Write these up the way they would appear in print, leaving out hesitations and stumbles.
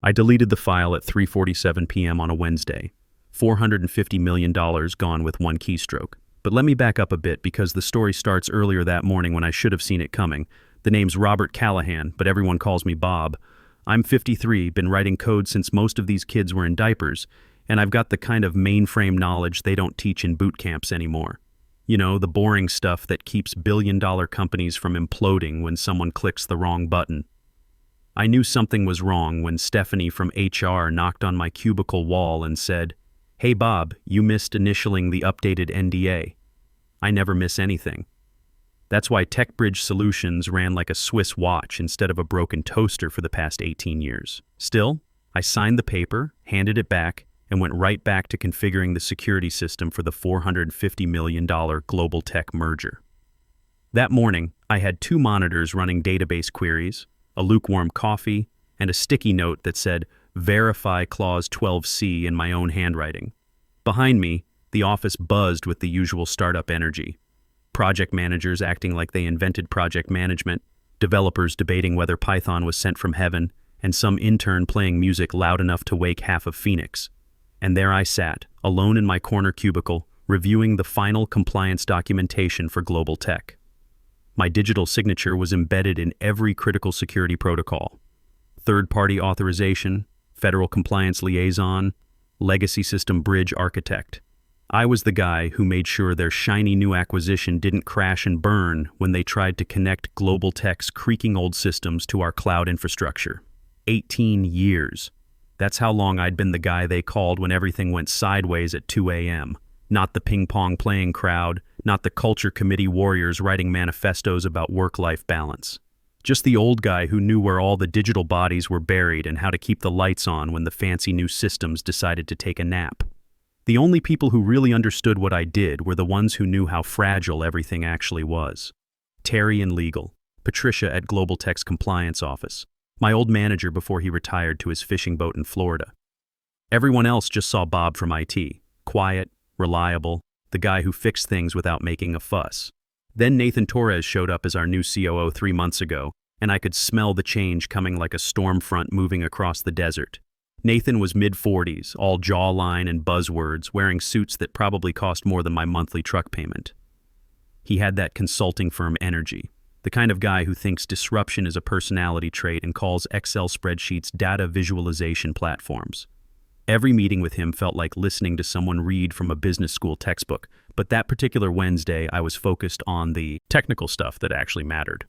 I deleted the file at 3:47 p.m. on a Wednesday. $450 million gone with one keystroke. But let me back up a bit because the story starts earlier that morning when I should have seen it coming. The name's Robert Callahan, but everyone calls me Bob. I'm 53, been writing code since most of these kids were in diapers, and I've got the kind of mainframe knowledge they don't teach in boot camps anymore. You know, the boring stuff that keeps billion-dollar companies from imploding when someone clicks the wrong button. I knew something was wrong when Stephanie from HR knocked on my cubicle wall and said, "Hey Bob, you missed initialing the updated NDA." I never miss anything. That's why TechBridge Solutions ran like a Swiss watch instead of a broken toaster for the past 18 years. Still, I signed the paper, handed it back, and went right back to configuring the security system for the $450 million global tech merger. That morning, I had 2 monitors running database queries, a lukewarm coffee, and a sticky note that said, "Verify Clause 12C" in my own handwriting. Behind me, the office buzzed with the usual startup energy. Project managers acting like they invented project management, developers debating whether Python was sent from heaven, and some intern playing music loud enough to wake half of Phoenix. And there I sat, alone in my corner cubicle, reviewing the final compliance documentation for global tech. My digital signature was embedded in every critical security protocol. Third-party authorization, federal compliance liaison, legacy system bridge architect. I was the guy who made sure their shiny new acquisition didn't crash and burn when they tried to connect global tech's creaking old systems to our cloud infrastructure. 18 years. That's how long I'd been the guy they called when everything went sideways at 2 a.m. Not the ping-pong playing crowd, not the culture committee warriors writing manifestos about work-life balance. Just the old guy who knew where all the digital bodies were buried and how to keep the lights on when the fancy new systems decided to take a nap. The only people who really understood what I did were the ones who knew how fragile everything actually was. Terry in legal, Patricia at Global Tech's compliance office, my old manager before he retired to his fishing boat in Florida. Everyone else just saw Bob from IT, quiet, reliable, the guy who fixed things without making a fuss. Then Nathan Torres showed up as our new COO 3 months ago, and I could smell the change coming like a storm front moving across the desert. Nathan was mid-40s, all jawline and buzzwords, wearing suits that probably cost more than my monthly truck payment. He had that consulting firm energy, the kind of guy who thinks disruption is a personality trait and calls Excel spreadsheets data visualization platforms. Every meeting with him felt like listening to someone read from a business school textbook, but that particular Wednesday I was focused on the technical stuff that actually mattered.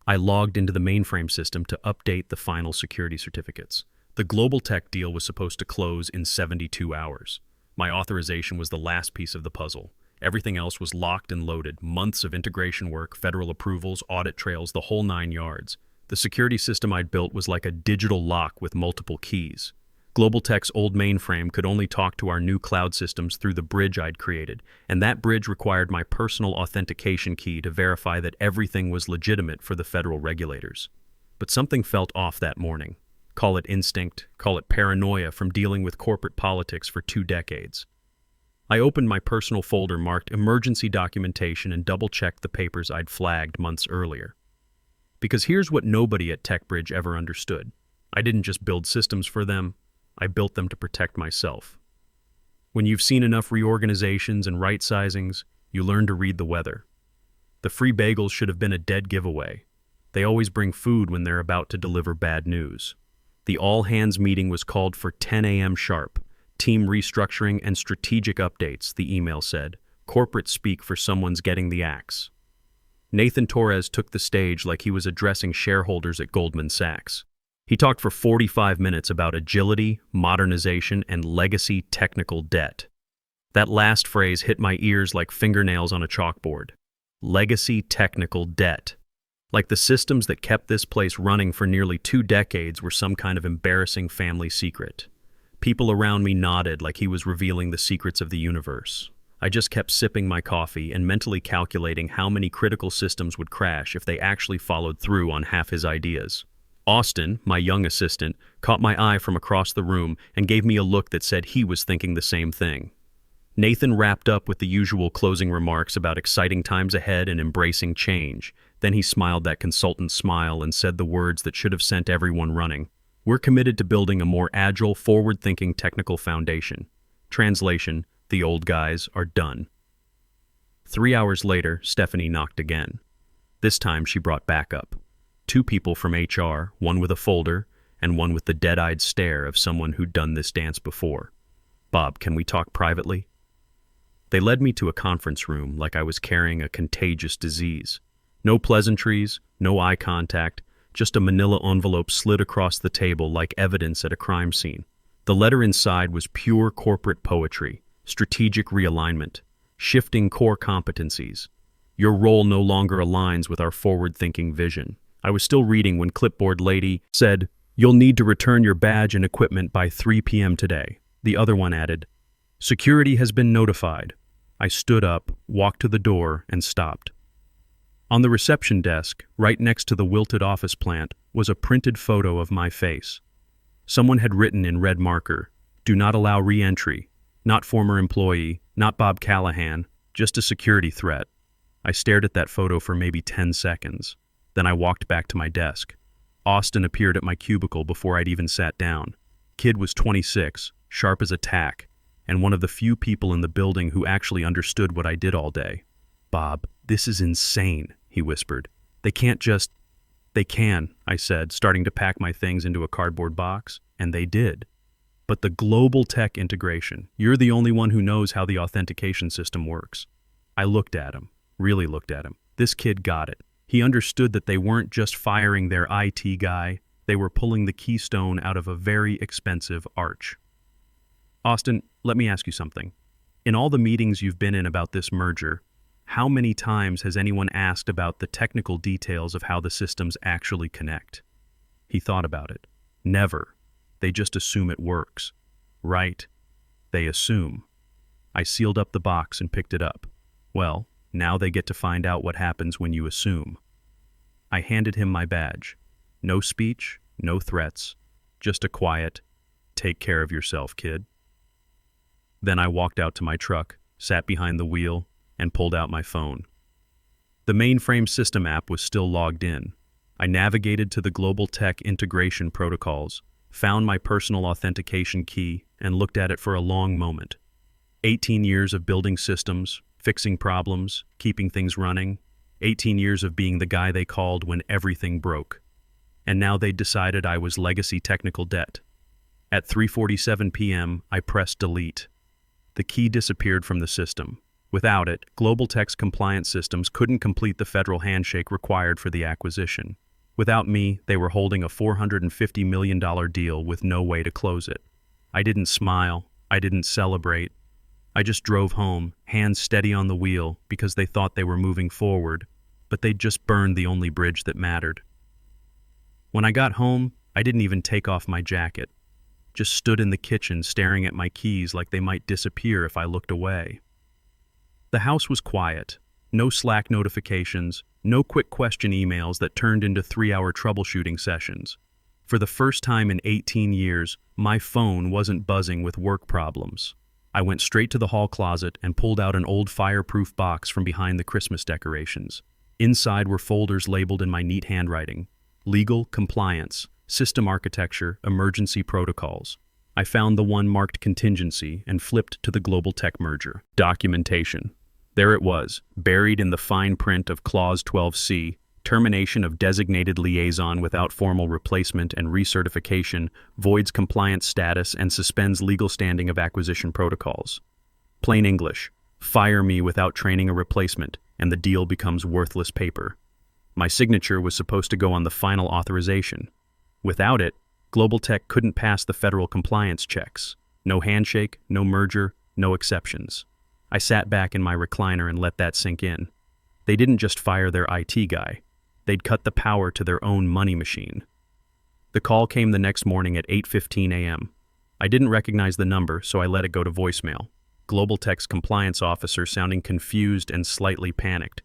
I logged into the mainframe system to update the final security certificates. The global tech deal was supposed to close in 72 hours. My authorization was the last piece of the puzzle. Everything else was locked and loaded, months of integration work, federal approvals, audit trails, the whole 9 yards. The security system I'd built was like a digital lock with multiple keys. Global Tech's old mainframe could only talk to our new cloud systems through the bridge I'd created, and that bridge required my personal authentication key to verify that everything was legitimate for the federal regulators. But something felt off that morning. Call it instinct, call it paranoia from dealing with corporate politics for 2 decades. I opened my personal folder marked emergency documentation and double-checked the papers I'd flagged months earlier. Because here's what nobody at TechBridge ever understood. I didn't just build systems for them, I built them to protect myself. When you've seen enough reorganizations and right-sizings, you learn to read the weather. The free bagels should have been a dead giveaway. They always bring food when they're about to deliver bad news. The all-hands meeting was called for 10 a.m. sharp. Team restructuring and strategic updates, the email said. Corporate speak for someone's getting the axe. Nathan Torres took the stage like he was addressing shareholders at Goldman Sachs. He talked for 45 minutes about agility, modernization, and legacy technical debt. That last phrase hit my ears like fingernails on a chalkboard. Legacy technical debt. Like the systems that kept this place running for nearly 2 decades were some kind of embarrassing family secret. People around me nodded like he was revealing the secrets of the universe. I just kept sipping my coffee and mentally calculating how many critical systems would crash if they actually followed through on half his ideas. Austin, my young assistant, caught my eye from across the room and gave me a look that said he was thinking the same thing. Nathan wrapped up with the usual closing remarks about exciting times ahead and embracing change. Then he smiled that consultant smile and said the words that should have sent everyone running. We're committed to building a more agile, forward-thinking technical foundation. Translation, the old guys are done. 3 hours later, Stephanie knocked again. This time she brought backup. 2 people from HR, one with a folder, and one with the dead-eyed stare of someone who'd done this dance before. "Bob, can we talk privately?" They led me to a conference room like I was carrying a contagious disease. No pleasantries, no eye contact, just a manila envelope slid across the table like evidence at a crime scene. The letter inside was pure corporate poetry, strategic realignment, shifting core competencies. Your role no longer aligns with our forward-thinking vision. I was still reading when Clipboard Lady said, "You'll need to return your badge and equipment by 3 p.m. today." The other one added, "Security has been notified." I stood up, walked to the door, and stopped. On the reception desk, right next to the wilted office plant, was a printed photo of my face. Someone had written in red marker, "Do not allow re-entry. Not former employee, not Bob Callahan, just a security threat." I stared at that photo for maybe 10 seconds. Then I walked back to my desk. Austin appeared at my cubicle before I'd even sat down. Kid was 26, sharp as a tack, and one of the few people in the building who actually understood what I did all day. "Bob, this is insane," he whispered. "They can't just—" "They can," I said, starting to pack my things into a cardboard box, and they did. "But the global tech integration, you're the only one who knows how the authentication system works." I looked at him, really looked at him. This kid got it. He understood that they weren't just firing their IT guy, they were pulling the keystone out of a very expensive arch. "Austin, let me ask you something. In all the meetings you've been in about this merger, how many times has anyone asked about the technical details of how the systems actually connect?" He thought about it. "Never. They just assume it works." "Right. They assume." I sealed up the box and picked it up. "Well, now they get to find out what happens when you assume." I handed him my badge. No speech, no threats, just a quiet, "Take care of yourself, kid." Then I walked out to my truck, sat behind the wheel, and pulled out my phone. The mainframe system app was still logged in. I navigated to the global tech integration protocols, found my personal authentication key, and looked at it for a long moment. 18 years of building systems, fixing problems, keeping things running. 18 years of being the guy they called when everything broke. And now they'd decided I was legacy technical debt. At 3:47 p.m., I pressed delete. The key disappeared from the system. Without it, Global Tech's compliance systems couldn't complete the federal handshake required for the acquisition. Without me, they were holding a $450 million deal with no way to close it. I didn't smile. I didn't celebrate. I just drove home, hands steady on the wheel, because they thought they were moving forward, but they'd just burned the only bridge that mattered. When I got home, I didn't even take off my jacket. Just stood in the kitchen staring at my keys like they might disappear if I looked away. The house was quiet. No Slack notifications, no quick question emails that turned into 3-hour troubleshooting sessions. For the first time in 18 years, my phone wasn't buzzing with work problems. I went straight to the hall closet and pulled out an old fireproof box from behind the Christmas decorations. Inside were folders labeled in my neat handwriting: legal, compliance, system architecture, emergency protocols. I found the one marked contingency and flipped to the Global Tech merger. Documentation. There it was, buried in the fine print of Clause 12C, termination of designated liaison without formal replacement and recertification, voids compliance status and suspends legal standing of acquisition protocols. Plain English, fire me without training a replacement, and the deal becomes worthless paper. My signature was supposed to go on the final authorization. Without it, Global Tech couldn't pass the federal compliance checks. No handshake, no merger, no exceptions. I sat back in my recliner and let that sink in. They didn't just fire their IT guy. They'd cut the power to their own money machine. The call came the next morning at 8:15 a.m. I didn't recognize the number, so I let it go to voicemail. Global Tech's compliance officer sounding confused and slightly panicked.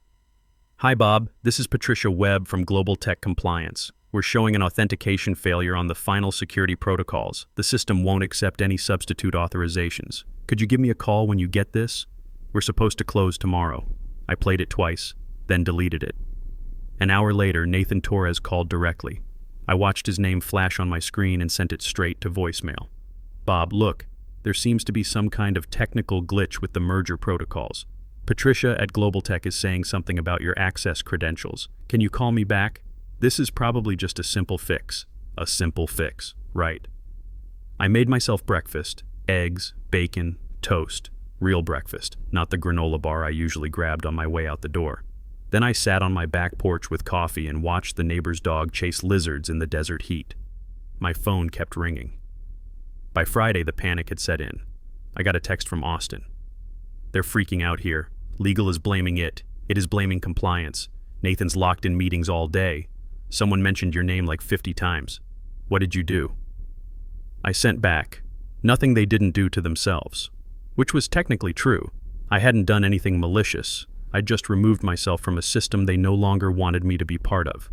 "Hi, Bob. This is Patricia Webb from Global Tech Compliance. We're showing an authentication failure on the final security protocols. The system won't accept any substitute authorizations. Could you give me a call when you get this? We're supposed to close tomorrow." I played it twice, then deleted it. An hour later, Nathan Torres called directly. I watched his name flash on my screen and sent it straight to voicemail. Bob, look, there seems to be some kind of technical glitch with the merger protocols. Patricia at Global Tech is saying something about your access credentials. Can you call me back? This is probably just a simple fix. A simple fix, right? I made myself breakfast, eggs, bacon, toast, real breakfast, not the granola bar I usually grabbed on my way out the door. Then I sat on my back porch with coffee and watched the neighbor's dog chase lizards in the desert heat. My phone kept ringing. By Friday, the panic had set in. I got a text from Austin. They're freaking out here. Legal is blaming it. It is blaming compliance. Nathan's locked in meetings all day. Someone mentioned your name like 50 times. What did you do? I sent back. Nothing they didn't do to themselves. Which was technically true. I hadn't done anything malicious. I'd just removed myself from a system they no longer wanted me to be part of.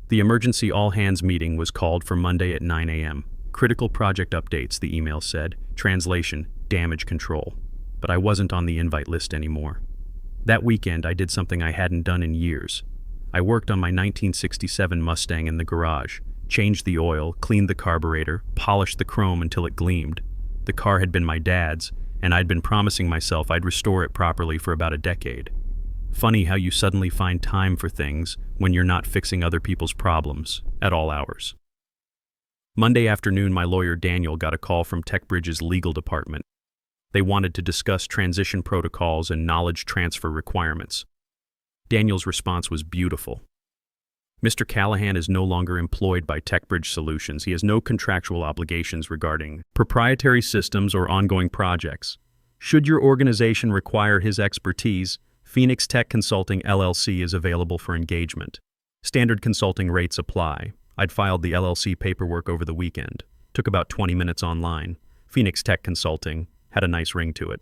The emergency all-hands meeting was called for Monday at 9 a.m. Critical project updates, the email said. Translation, damage control. But I wasn't on the invite list anymore. That weekend, I did something I hadn't done in years. I worked on my 1967 Mustang in the garage, changed the oil, cleaned the carburetor, polished the chrome until it gleamed. The car had been my dad's, and I'd been promising myself I'd restore it properly for about a decade. Funny how you suddenly find time for things when you're not fixing other people's problems at all hours. Monday afternoon, my lawyer Daniel got a call from TechBridge's legal department. They wanted to discuss transition protocols and knowledge transfer requirements. Daniel's response was beautiful. Mr. Callahan is no longer employed by TechBridge Solutions. He has no contractual obligations regarding proprietary systems or ongoing projects. Should your organization require his expertise, Phoenix Tech Consulting LLC is available for engagement. Standard consulting rates apply. I'd filed the LLC paperwork over the weekend. Took about 20 minutes online. Phoenix Tech Consulting had a nice ring to it.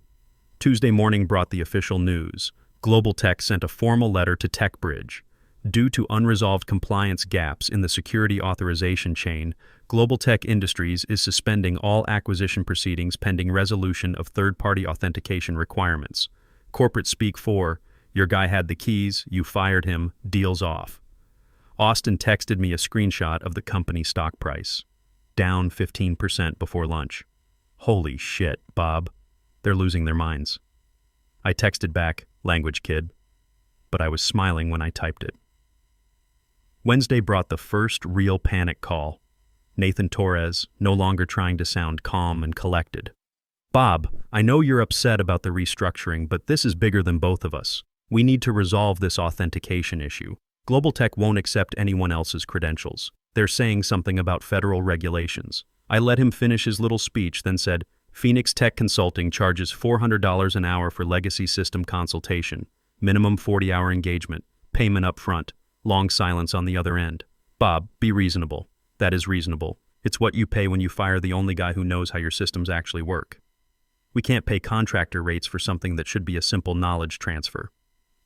Tuesday morning brought the official news. Global Tech sent a formal letter to TechBridge. Due to unresolved compliance gaps in the security authorization chain, Global Tech Industries is suspending all acquisition proceedings pending resolution of third-party authentication requirements. Corporate speak for, your guy had the keys, you fired him, deal's off. Austin texted me a screenshot of the company stock price. Down 15% before lunch. Holy shit, Bob. They're losing their minds. I texted back, language kid. But I was smiling when I typed it. Wednesday brought the first real panic call. Nathan Torres, no longer trying to sound calm and collected. Bob, I know you're upset about the restructuring, but this is bigger than both of us. We need to resolve this authentication issue. Global Tech won't accept anyone else's credentials. They're saying something about federal regulations. I let him finish his little speech, then said, Phoenix Tech Consulting charges $400 an hour for legacy system consultation. Minimum 40-hour engagement. Payment up front. Long silence on the other end. Bob, be reasonable. That is reasonable. It's what you pay when you fire the only guy who knows how your systems actually work. We can't pay contractor rates for something that should be a simple knowledge transfer.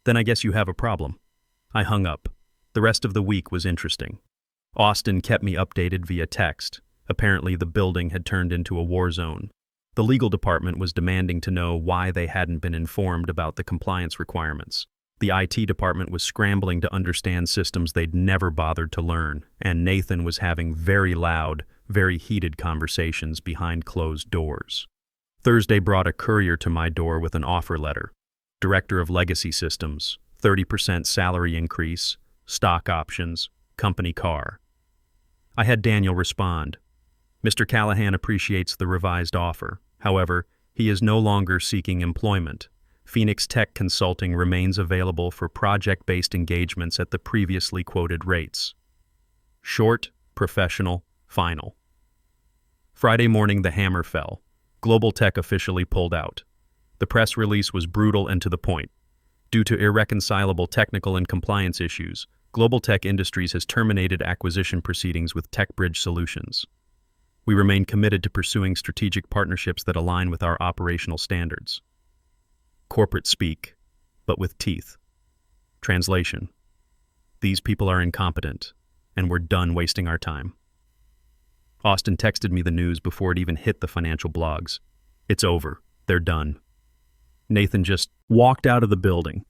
Then I guess you have a problem. I hung up. The rest of the week was interesting. Austin kept me updated via text. Apparently the building had turned into a war zone. The legal department was demanding to know why they hadn't been informed about the compliance requirements. The IT department was scrambling to understand systems they'd never bothered to learn, and Nathan was having very loud, very heated conversations behind closed doors. Thursday brought a courier to my door with an offer letter. Director of Legacy Systems, 30% salary increase, stock options, company car. I had Daniel respond. Mr. Callahan appreciates the revised offer. However, he is no longer seeking employment. Phoenix Tech Consulting remains available for project-based engagements at the previously quoted rates. Short, professional, final. Friday morning, the hammer fell. Global Tech officially pulled out. The press release was brutal and to the point. Due to irreconcilable technical and compliance issues, Global Tech Industries has terminated acquisition proceedings with TechBridge Solutions. We remain committed to pursuing strategic partnerships that align with our operational standards. Corporate speak, but with teeth. Translation. These people are incompetent, and we're done wasting our time. Austin texted me the news before it even hit the financial blogs. It's over. They're done. Nathan just walked out of the building.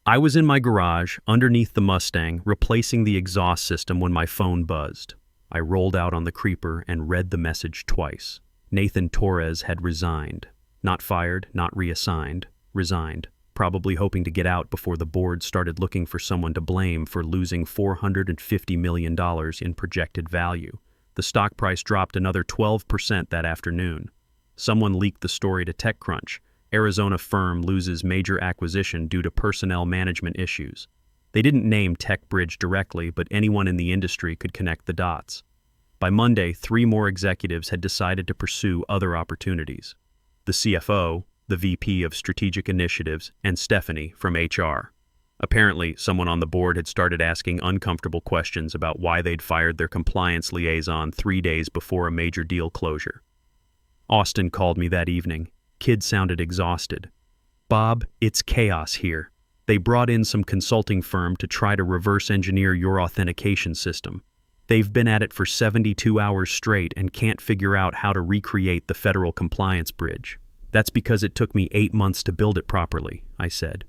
I was in my garage, underneath the Mustang, replacing the exhaust system when my phone buzzed. I rolled out on the creeper and read the message twice. Nathan Torres had resigned. Not fired, not reassigned. Resigned. Probably hoping to get out before the board started looking for someone to blame for losing $450 million in projected value. The stock price dropped another 12% that afternoon. Someone leaked the story to TechCrunch. Arizona firm loses major acquisition due to personnel management issues. They didn't name TechBridge directly, but anyone in the industry could connect the dots. By Monday, 3 more executives had decided to pursue other opportunities. The CFO, the VP of Strategic Initiatives, and Stephanie from HR. Apparently, someone on the board had started asking uncomfortable questions about why they'd fired their compliance liaison 3 days before a major deal closure. Austin called me that evening. Kid sounded exhausted. "Bob, it's chaos here. They brought in some consulting firm to try to reverse engineer your authentication system. They've been at it for 72 hours straight and can't figure out how to recreate the federal compliance bridge. That's because it took me 8 months to build it properly," I said.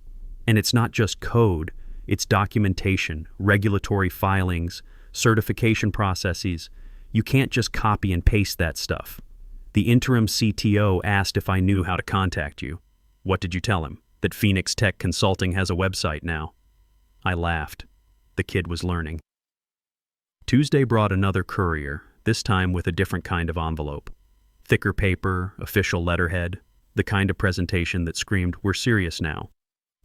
"And it's not just code, it's documentation, regulatory filings, certification processes. You can't just copy and paste that stuff. The interim CTO asked if I knew how to contact you." "What did you tell him? That Phoenix Tech Consulting has a website now?" I laughed. The kid was learning. Tuesday brought another courier, this time with a different kind of envelope. Thicker paper, official letterhead, the kind of presentation that screamed, "We're serious now."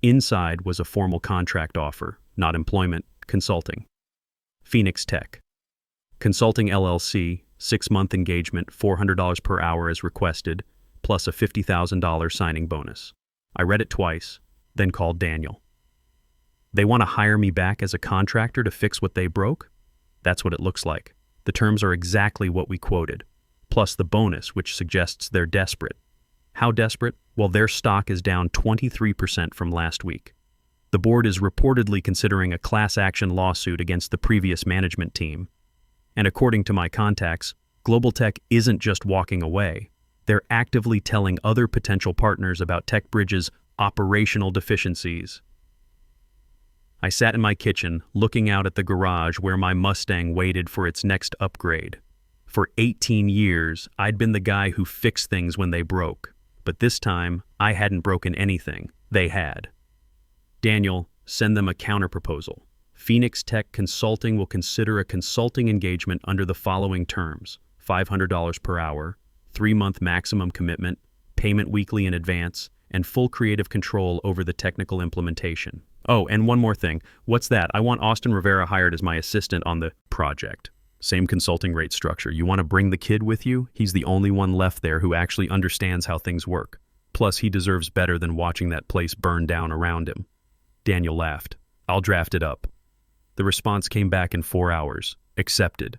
Inside was a formal contract offer, not employment, consulting. Phoenix Tech. Consulting LLC, 6-month engagement, $400 per hour as requested, plus a $50,000 signing bonus. I read it twice, then called Daniel. "They want to hire me back as a contractor to fix what they broke?" "That's what it looks like. The terms are exactly what we quoted, plus the bonus, which suggests they're desperate." "How desperate?" "Well, their stock is down 23% from last week. The board is reportedly considering a class action lawsuit against the previous management team. And according to my contacts, Global Tech isn't just walking away. They're actively telling other potential partners about TechBridge's operational deficiencies." I sat in my kitchen, looking out at the garage where my Mustang waited for its next upgrade. For 18 years, I'd been the guy who fixed things when they broke. But this time, I hadn't broken anything. They had. "Daniel, send them a counterproposal. Phoenix Tech Consulting will consider a consulting engagement under the following terms: $500 per hour, 3-month maximum commitment, payment weekly in advance, and full creative control over the technical implementation. Oh, and one more thing. What's that? I want Austin Rivera hired as my assistant on the project. Same consulting rate structure. You want to bring the kid with you? He's the only one left there who actually understands how things work. Plus, he deserves better than watching that place burn down around him." Daniel laughed. "I'll draft it up." The response came back in 4 hours. Accepted.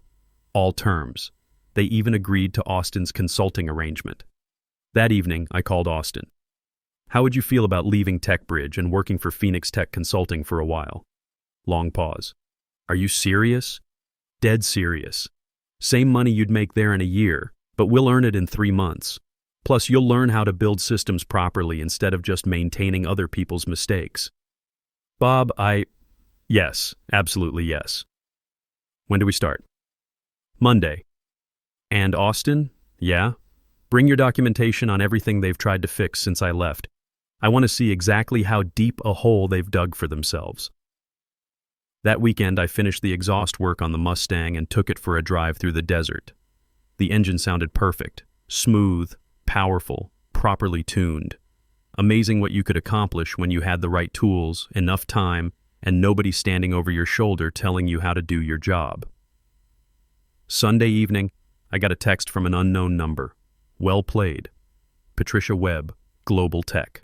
All terms. They even agreed to Austin's consulting arrangement. That evening, I called Austin. "How would you feel about leaving TechBridge and working for Phoenix Tech Consulting for a while?" Long pause. "Are you serious?" "Dead serious. Same money you'd make there in a year, but we'll earn it in 3 months. Plus, you'll learn how to build systems properly instead of just maintaining other people's mistakes." "Bob, Yes, absolutely yes." "When do we start?" "Monday." "And Austin?" "Yeah? Bring your documentation on everything they've tried to fix since I left. I want to see exactly how deep a hole they've dug for themselves." That weekend, I finished the exhaust work on the Mustang and took it for a drive through the desert. The engine sounded perfect, smooth, powerful, properly tuned. Amazing what you could accomplish when you had the right tools, enough time, and nobody standing over your shoulder telling you how to do your job. Sunday evening, I got a text from an unknown number. "Well played. Patricia Webb, Global Tech."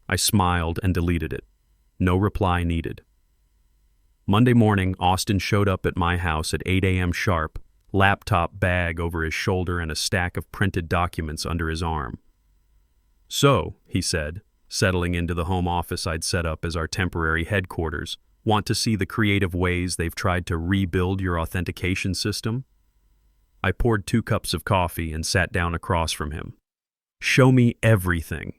I smiled and deleted it. No reply needed. Monday morning, Austin showed up at my house at 8 a.m. sharp, laptop bag over his shoulder and a stack of printed documents under his arm. "So," he said, settling into the home office I'd set up as our temporary headquarters, "want to see the creative ways they've tried to rebuild your authentication system?" I poured 2 cups of coffee and sat down across from him. "Show me everything."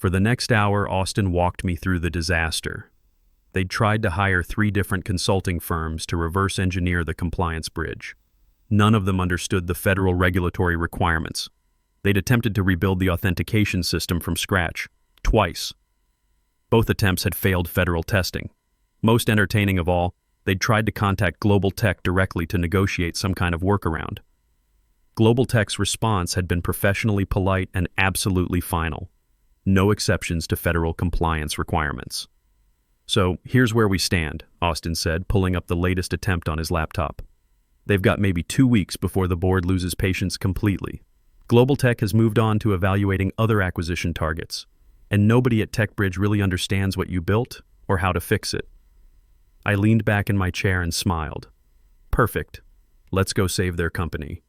For the next hour, Austin walked me through the disaster. They'd tried to hire 3 different consulting firms to reverse engineer the compliance bridge. None of them understood the federal regulatory requirements. They'd attempted to rebuild the authentication system from scratch, twice. Both attempts had failed federal testing. Most entertaining of all, they'd tried to contact Global Tech directly to negotiate some kind of workaround. Global Tech's response had been professionally polite and absolutely final. No exceptions to federal compliance requirements. So, here's where we stand, Austin said, pulling up the latest attempt on his laptop. They've got maybe 2 weeks before the board loses patience completely. Global Tech has moved on to evaluating other acquisition targets, and nobody at TechBridge really understands what you built or how to fix it. I leaned back in my chair and smiled. Perfect. Let's go save their company.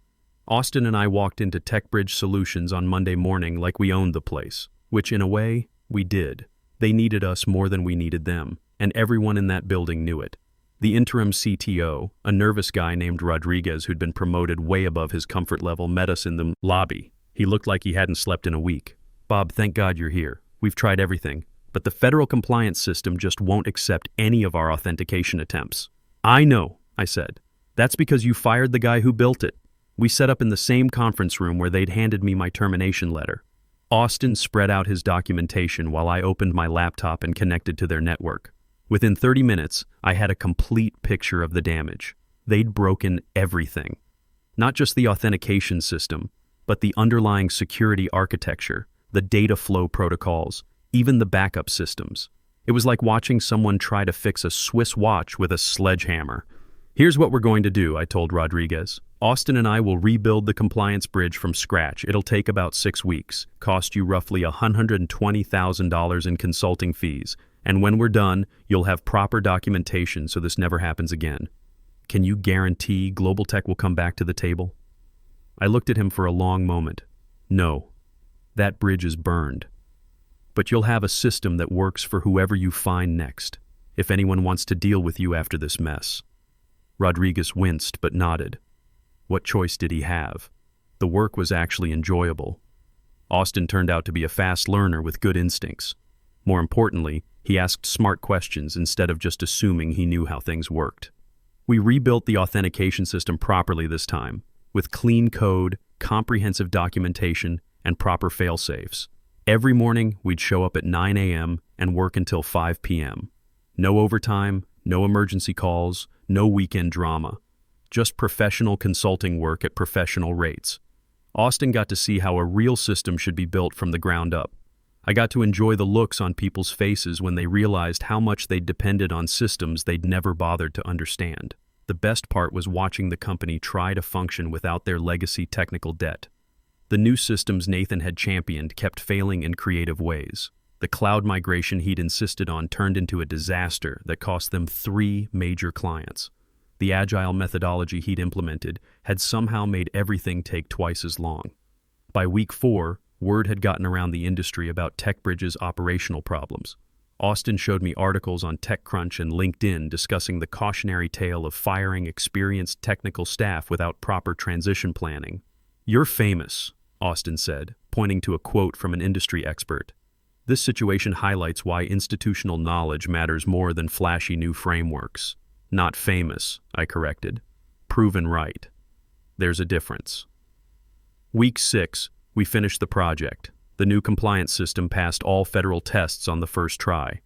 Austin and I walked into TechBridge Solutions on Monday morning like we owned the place, which in a way, we did. They needed us more than we needed them, and everyone in that building knew it. The interim CTO, a nervous guy named Rodriguez who'd been promoted way above his comfort level, met us in the lobby. He looked like he hadn't slept in a week. "Bob, thank God you're here. We've tried everything, but the federal compliance system just won't accept any of our authentication attempts." "I know," I said. "That's because you fired the guy who built it. We set up in the same conference room where they'd handed me my termination letter." Austin spread out his documentation while I opened my laptop and connected to their network. Within 30 minutes, I had a complete picture of the damage. They'd broken everything. Not just the authentication system, but the underlying security architecture, the data flow protocols, even the backup systems. It was like watching someone try to fix a Swiss watch with a sledgehammer. "Here's what we're going to do," I told Rodriguez. "Austin and I will rebuild the compliance bridge from scratch. It'll take about 6 weeks, cost you roughly $120,000 in consulting fees, and when we're done, you'll have proper documentation so this never happens again. Can you guarantee Global Tech will come back to the table?" I looked at him for a long moment. "No, that bridge is burned. But you'll have a system that works for whoever you find next, if anyone wants to deal with you after this mess." Rodriguez winced but nodded. What choice did he have? The work was actually enjoyable. Austin turned out to be a fast learner with good instincts. More importantly, he asked smart questions instead of just assuming he knew how things worked. We rebuilt the authentication system properly this time, with clean code, comprehensive documentation, and proper fail-safes. Every morning, we'd show up at 9 a.m. and work until 5 p.m. No overtime, no emergency calls, no weekend drama. Just professional consulting work at professional rates. Austin got to see how a real system should be built from the ground up. I got to enjoy the looks on people's faces when they realized how much they'd depended on systems they'd never bothered to understand. The best part was watching the company try to function without their legacy technical debt. The new systems Nathan had championed kept failing in creative ways. The cloud migration he'd insisted on turned into a disaster that cost them 3 major clients. The agile methodology he'd implemented had somehow made everything take twice as long. By week 4, word had gotten around the industry about TechBridge's operational problems. Austin showed me articles on TechCrunch and LinkedIn discussing the cautionary tale of firing experienced technical staff without proper transition planning. "You're famous," Austin said, pointing to a quote from an industry expert. "This situation highlights why institutional knowledge matters more than flashy new frameworks." "Not famous," I corrected. "Proven right. There's a difference." Week 6, we finished the project. The new compliance system passed all federal tests on the first try.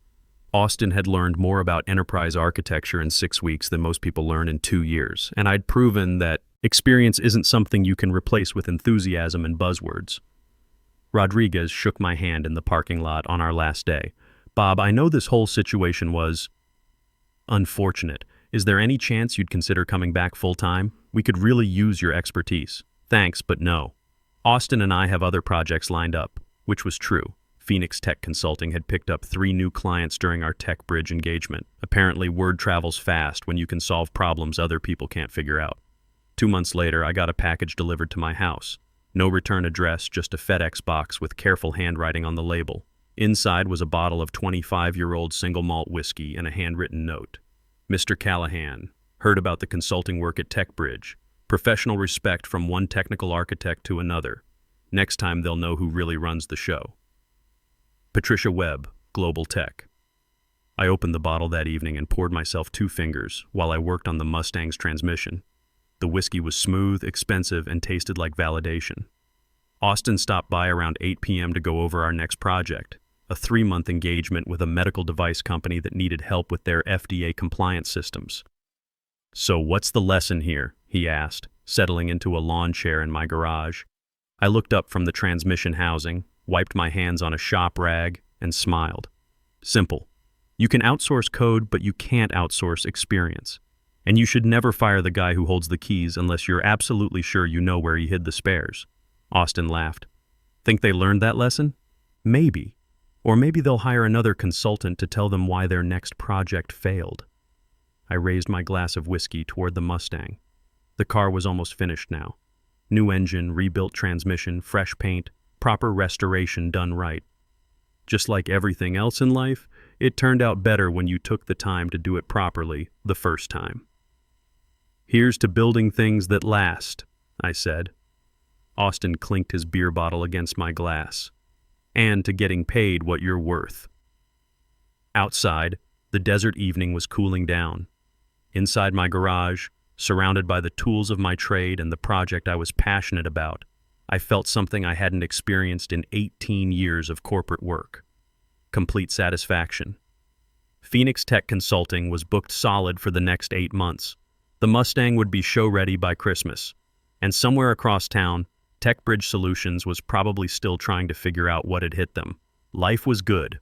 Austin had learned more about enterprise architecture in 6 weeks than most people learn in 2 years, and I'd proven that experience isn't something you can replace with enthusiasm and buzzwords. Rodriguez shook my hand in the parking lot on our last day. "Bob, I know this whole situation was unfortunate. Is there any chance you'd consider coming back full-time? We could really use your expertise." "Thanks, but no. Austin and I have other projects lined up," which was true. Phoenix Tech Consulting had picked up 3 new clients during our TechBridge engagement. Apparently, word travels fast when you can solve problems other people can't figure out. 2 months later, I got a package delivered to my house. No return address, just a FedEx box with careful handwriting on the label. Inside was a bottle of 25-year-old single malt whiskey and a handwritten note. "Mr. Callahan, heard about the consulting work at TechBridge. Professional respect from one technical architect to another. Next time they'll know who really runs the show." Patricia Webb, Global Tech. I opened the bottle that evening and poured myself 2 fingers while I worked on the Mustang's transmission. The whiskey was smooth, expensive, and tasted like validation. Austin stopped by around 8 p.m. to go over our next project, a 3-month engagement with a medical device company that needed help with their FDA compliance systems. "So what's the lesson here?" he asked, settling into a lawn chair in my garage. I looked up from the transmission housing, wiped my hands on a shop rag, and smiled. Simple. You can outsource code, but you can't outsource experience. And you should never fire the guy who holds the keys unless you're absolutely sure you know where he hid the spares. Austin laughed. Think they learned that lesson? Maybe. Or maybe they'll hire another consultant to tell them why their next project failed. I raised my glass of whiskey toward the Mustang. The car was almost finished now. New engine, rebuilt transmission, fresh paint, proper restoration done right. Just like everything else in life, it turned out better when you took the time to do it properly the first time. "Here's to building things that last," I said. Austin clinked his beer bottle against my glass. "And to getting paid what you're worth." Outside, the desert evening was cooling down. Inside my garage, surrounded by the tools of my trade and the project I was passionate about, I felt something I hadn't experienced in 18 years of corporate work. Complete satisfaction. Phoenix Tech Consulting was booked solid for the next 8 months. The Mustang would be show-ready by Christmas. And somewhere across town, TechBridge Solutions was probably still trying to figure out what had hit them. Life was good,